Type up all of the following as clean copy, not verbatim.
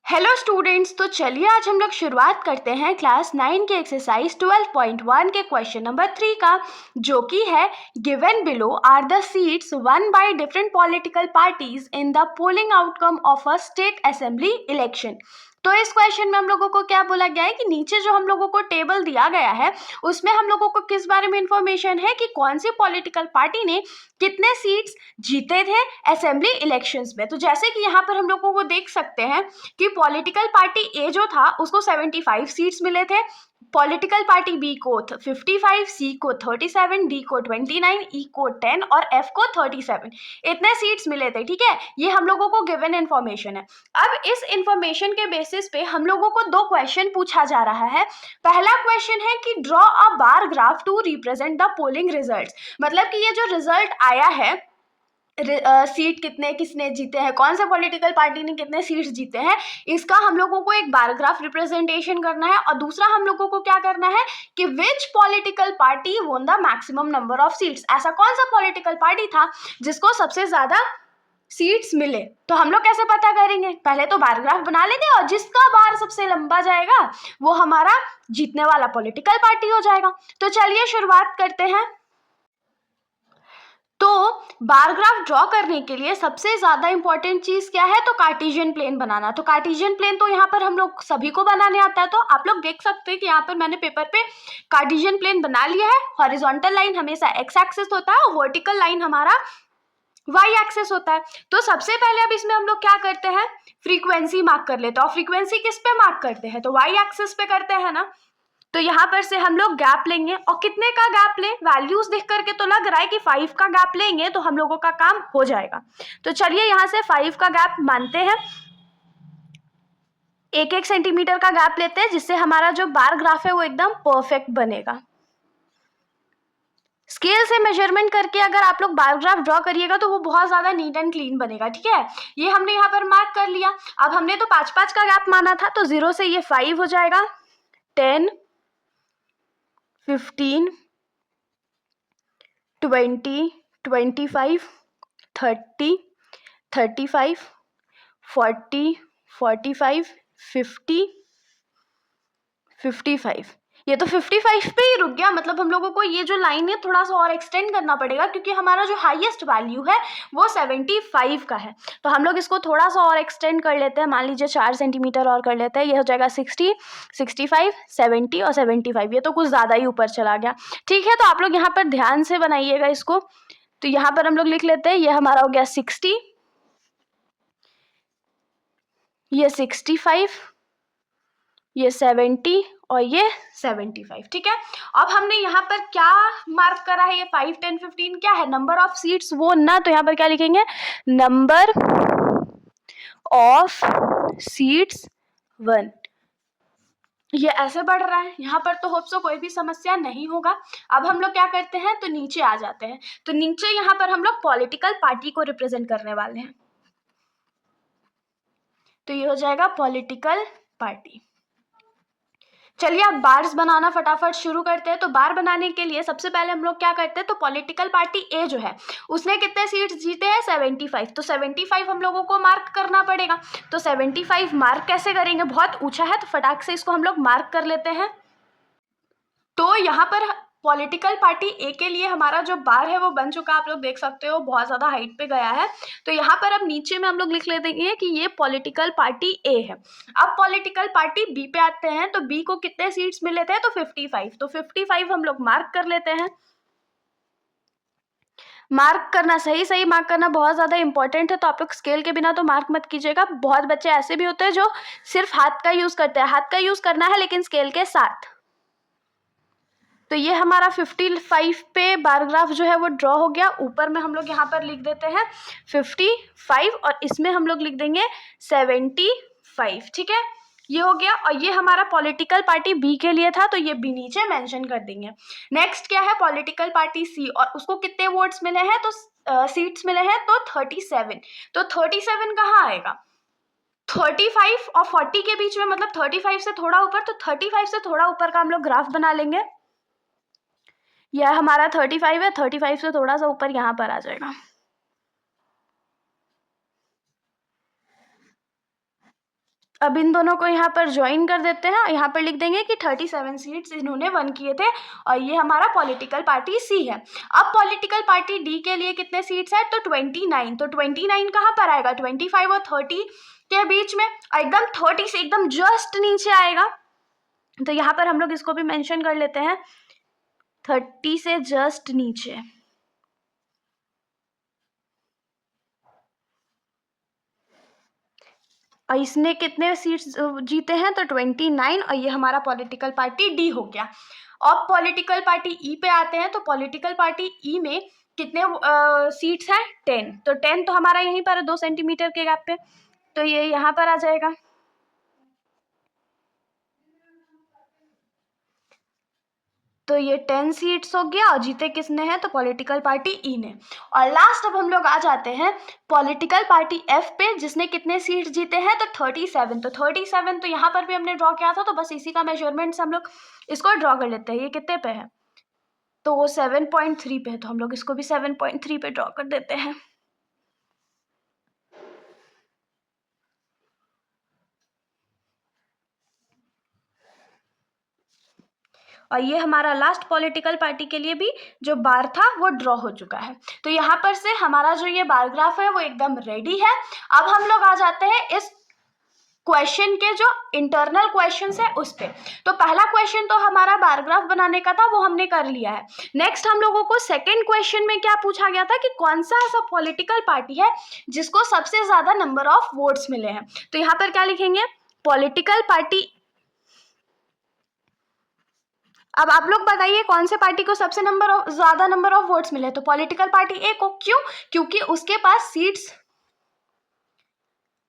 Hello students, तो चलिए आज हम लोग शुरुआत करते हैं क्लास 9 के एक्सरसाइज 12.1 के क्वेश्चन नंबर 3 का, जो कि है given below are the seats won by different political parties in the polling outcome of a state assembly election. तो इस क्वेश्चन में हम लोगों को क्या बोला गया है कि नीचे जो हम लोगों को टेबल दिया गया है उसमें हम लोगों को किस बारे में इंफॉर्मेशन है कि कौन सी पॉलिटिकल पार्टी ने कितने सीट्स जीते थे असेंबली इलेक्शंस में। तो जैसे कि यहाँ पर हम लोगों को देख सकते हैं कि पॉलिटिकल पार्टी ए जो था उसको 75 सीट्स मिले थे, पॉलिटिकल पार्टी बी को 55, सी को 37, डी को 29, ई को 10 और एफ को 37 इतने सीट्स मिले थे। ठीक है, ये हम लोगों को गिवन इन्फॉर्मेशन है। अब इस इंफॉर्मेशन के बेसिस पे हम लोगों को दो क्वेश्चन पूछा जा रहा है। पहला क्वेश्चन है कि draw a bar graph to represent the polling results, मतलब कि ये जो रिजल्ट आया है सीट कितने किसने जीते हैं, कौन से पॉलिटिकल पार्टी ने कितने सीट्स जीते हैं, इसका हम लोगों को एक बार ग्राफ रिप्रेजेंटेशन करना है। और दूसरा हम लोगों को क्या करना है कि विच political party won the maximum number of seats, ऐसा कौन सा पॉलिटिकल पार्टी था जिसको सबसे ज्यादा सीट्स मिले। तो हम लोग कैसे पता करेंगे, पहले तो बार ग्राफ बना लेंगे और जिसका बार सबसे लंबा जाएगा वो हमारा जीतने वाला पॉलिटिकल पार्टी हो जाएगा। तो चलिए शुरुआत करते हैं। तो बार ग्राफ ड्रॉ करने के लिए सबसे ज्यादा इंपॉर्टेंट चीज क्या है, तो कार्टेशियन प्लेन बनाना। तो कार्टेशियन प्लेन तो यहाँ पर हम लोग सभी को बनाने आता है। तो आप लोग देख सकते हैं कि यहाँ पर मैंने पेपर पे कार्टेशियन प्लेन बना लिया है। हॉरिजॉन्टल लाइन हमेशा एक्स एक्सिस होता है और वर्टिकल लाइन हमारा वाई एक्सिस होता है। तो सबसे पहले अब इसमें हम लोग क्या करते हैं, फ्रीक्वेंसी मार्क कर लेते हैं। और फ्रीक्वेंसी किस पे मार्क करते हैं, तो वाई एक्सिस पे करते हैं ना। तो यहाँ पर से हम लोग गैप लेंगे और कितने का गैप लें, वैल्यूज देख करके तो लग रहा है कि 5 का गैप लेंगे तो हम लोगों का काम हो जाएगा। तो चलिए यहाँ से 5 का गैप मानते हैं, 1-1 सेंटीमीटर का गैप लेते हैं, जिससे हमारा जो बार ग्राफ है वो एकदम परफेक्ट बनेगा। स्केल से मेजरमेंट करके अगर आप लोग बार ग्राफ ड्रॉ करिएगा तो वो बहुत ज्यादा नीट एंड क्लीन बनेगा। ठीक है, ये हमने यहाँ पर मार्क कर लिया। अब हमने तो 5-5 का गैप माना था, तो 0 से ये 5 हो जाएगा, 10, 15, 20, 25, 30, 35, 40, 45, 50, 55। ये तो 55 पे ही रुक गया, मतलब हम लोगों को ये जो लाइन है थोड़ा सा और एक्सटेंड करना पड़ेगा, क्योंकि हमारा जो हाईएस्ट वैल्यू है वो 75 का है। तो हम लोग इसको थोड़ा सा और एक्सटेंड कर लेते हैं, मान लीजिए 4 सेंटीमीटर और कर लेते हैं। ये हो जाएगा 60, 65, 70 और 75। ये तो कुछ ज़्यादा ही ऊपर चला गया। ठीक है, तो आप लोग यहाँ पर ध्यान से बनाइएगा इसको। तो यहाँ पर हम लोग लिख लेते हैं, ये हमारा हो गया 60, ये 65, ये 70 और ये 75। ठीक है, अब हमने यहाँ पर क्या मार्क करा है, ये 5, 10, 15 क्या है, नंबर ऑफ सीट्स वो ना। तो यहाँ पर क्या लिखेंगे, नंबर ऑफ सीट्स 1। ये ऐसे बढ़ रहा है, यहाँ पर तो होप सो कोई भी समस्या नहीं होगा। अब हम लोग क्या करते हैं, तो नीचे आ जाते हैं। तो नीचे यहाँ पर हम लोग पॉलिटिकल पार्टी को रिप्रेजेंट करने वाले हैं। तो ये हो जाएगा पॉलिटिकल पार्टी। चलिए अब बार्स बनाना फटाफट शुरू करते हैं। तो बार बनाने के लिए सबसे पहले हम लोग क्या करते हैं, तो पॉलिटिकल पार्टी ए जो है उसने कितने सीट्स जीते हैं, 75। तो 75 हम लोगों को मार्क करना पड़ेगा। तो 75 मार्क कैसे करेंगे, बहुत ऊंचा है तो फटाक से इसको हम लोग मार्क कर लेते हैं। तो यहाँ पर पॉलिटिकल पार्टी ए के लिए हमारा जो बार है वो बन चुका, आप लोग देख सकते हो बहुत ज़्यादा हाइट पे गया है। तो यहाँ पर अब नीचे में हम लोग लिख लेते हैं कि ये पॉलिटिकल पार्टी ए है। अब पॉलिटिकल पार्टी बी पे आते हैं। तो बी को कितने सीट्स मिले थे, तो 55। तो 55 हम लोग मार्क कर लेते हैं। मार्क करना, सही सही मार्क करना बहुत ज़्यादा इंपॉर्टेंट है। तो आप लोग स्केल के बिना तो मार्क मत कीजिएगा। बहुत बच्चे ऐसे भी होते हैं जो सिर्फ हाथ का यूज़ करते हैं, हाथ का यूज़ करना है लेकिन स्केल के साथ। तो ये हमारा 55 पे बार ग्राफ जो है वो ड्रॉ हो गया। ऊपर में हम लोग यहाँ पर लिख देते हैं 55 और इसमें हम लोग लिख देंगे 75। ठीक है, ये हो गया। और ये हमारा पॉलिटिकल पार्टी बी के लिए था, तो ये बी नीचे मेंशन कर देंगे। नेक्स्ट क्या है, पॉलिटिकल पार्टी सी, और उसको कितने वोट्स मिले हैं, तो सीट्स मिले हैं तो 37। तो 37 कहाँ आएगा, 35 और 40 के बीच में, मतलब 35 से थोड़ा ऊपर। तो 35 से थोड़ा ऊपर का हम लोग ग्राफ बना लेंगे। यह हमारा 35 है, 35 से थोड़ा सा ऊपर यहाँ पर आ जाएगा। अब इन दोनों को यहाँ पर ज्वाइन कर देते हैं, यहाँ पर लिख देंगे कि 37 सीट्स इन्होंने वन किए थे और ये हमारा पॉलिटिकल पार्टी सी है। अब पॉलिटिकल पार्टी डी के लिए कितने सीट्स हैं, तो 29। तो 29 कहाँ पर आएगा, 25 और 30 के बीच में, एकदम 30 से एकदम जस्ट नीचे आएगा। तो यहाँ पर हम लोग इसको भी मेंशन कर लेते हैं, 30 से जस्ट नीचे। और इसने कितने सीट्स जीते हैं, तो 29, और ये हमारा पॉलिटिकल पार्टी डी हो गया। अब पॉलिटिकल पार्टी ई पे आते हैं, तो पॉलिटिकल पार्टी ई में कितने सीट्स हैं, 10। तो 10 तो हमारा यहीं पर 2 सेंटीमीटर के गैप पे, तो ये यहाँ पर आ जाएगा। तो ये 10 सीट्स हो गया, और जीते किसने हैं, तो पॉलिटिकल पार्टी ई ने। और लास्ट अब हम लोग आ जाते हैं पॉलिटिकल पार्टी एफ पे, जिसने कितने सीट्स जीते हैं, तो 37। तो 37 तो यहाँ पर भी हमने ड्रॉ किया था, तो बस इसी का मेजरमेंट से हम लोग इसको ड्रॉ कर लेते हैं। ये कितने पे है, तो वो 7.3 पे है, तो हम लोग इसको भी 7.3 पे ड्रॉ कर देते हैं। और ये हमारा लास्ट पॉलिटिकल पार्टी के लिए भी जो बार था वो ड्रॉ हो चुका है। तो यहाँ पर से हमारा जो ये बार ग्राफ है वो एकदम रेडी है। अब हम लोग आ जाते हैं इस क्वेश्चन के जो इंटरनल क्वेश्चंस है उस पे। तो पहला क्वेश्चन तो हमारा बार ग्राफ बनाने का था, वो हमने कर लिया है। नेक्स्ट हम लोगों को सेकंड क्वेश्चन में क्या पूछा गया था कि कौन सा ऐसा पॉलिटिकल पार्टी है जिसको सबसे ज्यादा नंबर ऑफ वोट्स मिले हैं। तो यहाँ पर क्या लिखेंगे, पॉलिटिकल पार्टी। अब आप लोग बताइए कौन से पार्टी को सबसे ज्यादा नंबर ऑफ वोट्स मिले, तो पॉलिटिकल पार्टी ए को। क्यों, क्योंकि उसके पास सीट्स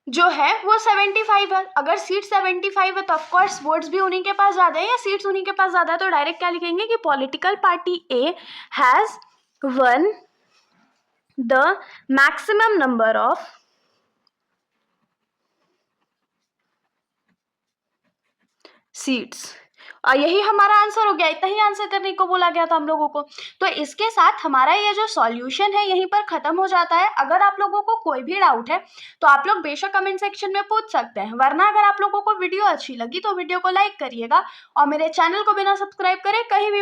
जो है वो 75 है। अगर सीट 75 है तो ऑफकोर्स वोट्स भी उन्हीं के पास ज्यादा है, या सीट्स उन्हीं के पास ज्यादा है। तो डायरेक्ट क्या लिखेंगे कि political party A has one the maximum number of seats. और यही हमारा आंसर हो गया, इतना ही आंसर करने को बोला गया था हम लोगों को। तो इसके साथ हमारा ये जो सॉल्यूशन है यहीं पर खत्म हो जाता है। अगर आप लोगों को कोई भी डाउट है तो आप लोग बेशक कमेंट सेक्शन में पूछ सकते हैं, वरना अगर आप लोगों को वीडियो अच्छी लगी तो वीडियो को लाइक करिएगा और मेरे चैनल को बिना सब्सक्राइब करे कहीं भी